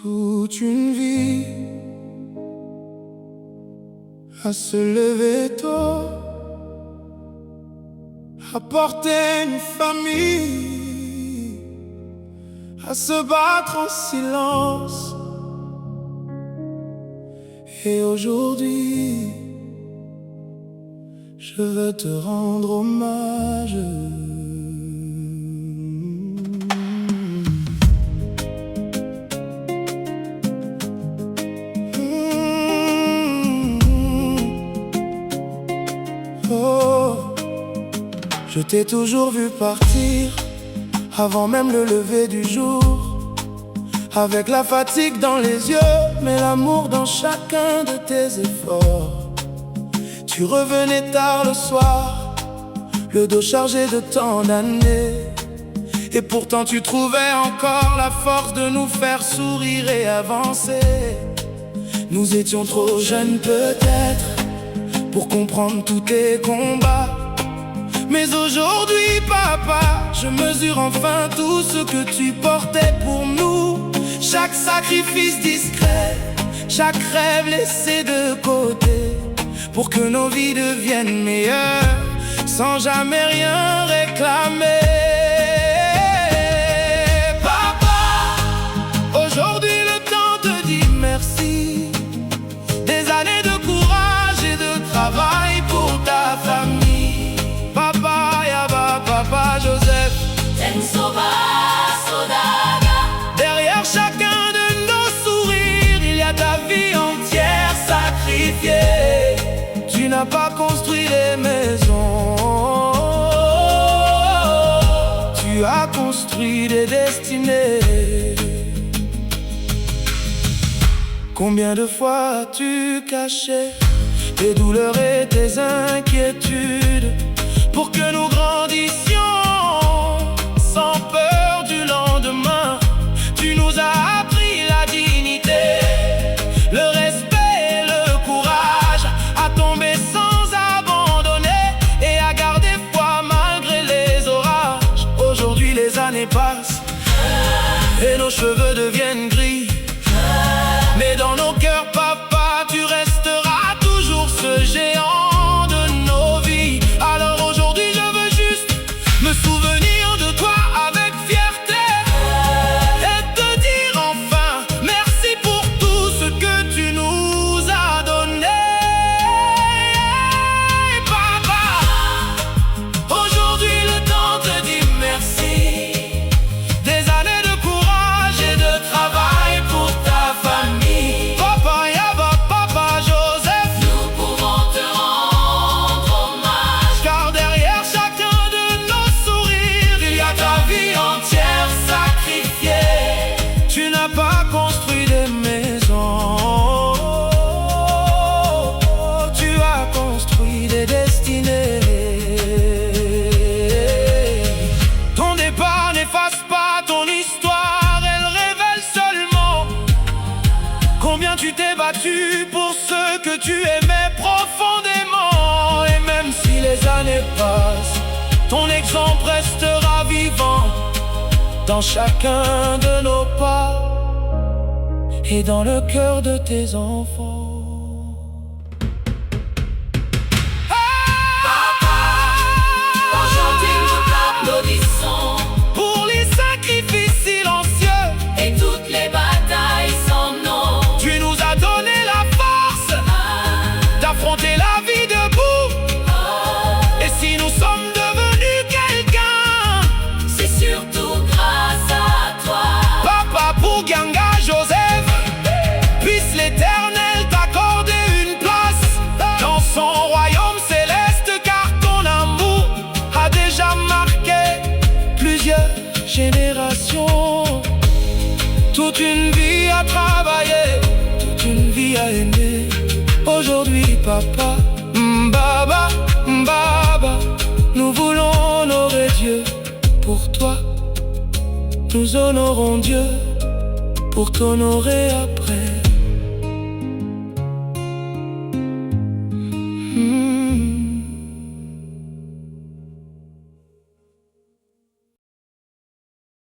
toute une vie à se lever tôt, à porter une famille, à se battre en silence. Et aujourd'hui, je veux te rendre hommage. Oh, je t'ai toujours vu partir avant même le lever du jour, avec la fatigue dans les yeux, mais l'amour dans chacun de tes efforts. Tu revenais tard le soir, le dos chargé de tant d'années, et pourtant tu trouvais encore la force de nous faire sourire et avancer. Nous étions trop jeunes peut-être pour comprendre tous tes combats, mais aujourd'hui papa, je mesure enfin tout ce que tu portais pour nous. Chaque sacrifice discret, chaque rêve laissé de côté, pour que nos vies deviennent meilleures, sans jamais rien réclamer. Papa, aujourd'hui le temps te dit merci. Des années de courage et de travail pour ta famille. Papa, Yaba, Papa Joseph, derrière chacun de nos sourires, il y a ta vie entière sacrifiée. Tu n'as pas construit des maisons, tu as construit des destinées. Combien de fois as-tu caché tes douleurs et tes inquiétudes pour que nous grandissions sans peur du lendemain? Tu nous as appris la dignité, le respect et le courage, à tomber sans abandonner et à garder foi malgré les orages. Aujourd'hui les années passent et nos cheveux deviennent gris, mais dans nos cœurs papa, tu resteras toujours ce géant de nos vies. Alors aujourd'hui je veux juste me souvenir de toi avec fierté et te dire enfin merci pour tout ce que tu nous as donné. Papa, aujourd'hui le temps te dit merci. Des années de courage et de travail pour ta famille. Papa, Yaba, Papa Joseph, nous pouvons te rendre hommage, car derrière chacun de nos sourires, il y a ta vie entière sacrifiée. Tu n'as pas construit des maisons, tu as construit des destinées. Ton départ n'efface pas ton histoire, elle révèle seulement combien tu t'es battu pour ce que tu aimais profondément. Et même si les années passent, ton exemple restera vivant dans chacun de nos pas et dans le cœur de tes enfants. Aujourd'hui nous t'applaudissons Pour les sacrifices silencieux, et toutes les batailles sans nom. tu nous as donné la force d'affronter la vie debout. Et si nous sommes devenus quelqu'un, C'est surtout grâce à toi. papa, pour Ganga Joseph, puisse l'éternel t'accorder une place dans son royaume céleste, car ton amour a déjà marqué plusieurs générations. Toute une vie à travailler, toute une vie à aimer. Aujourd'hui papa, Mbaba, Mbaba, nous voulons honorer Dieu pour toi. Nous honorons Dieu pour t'honorer après.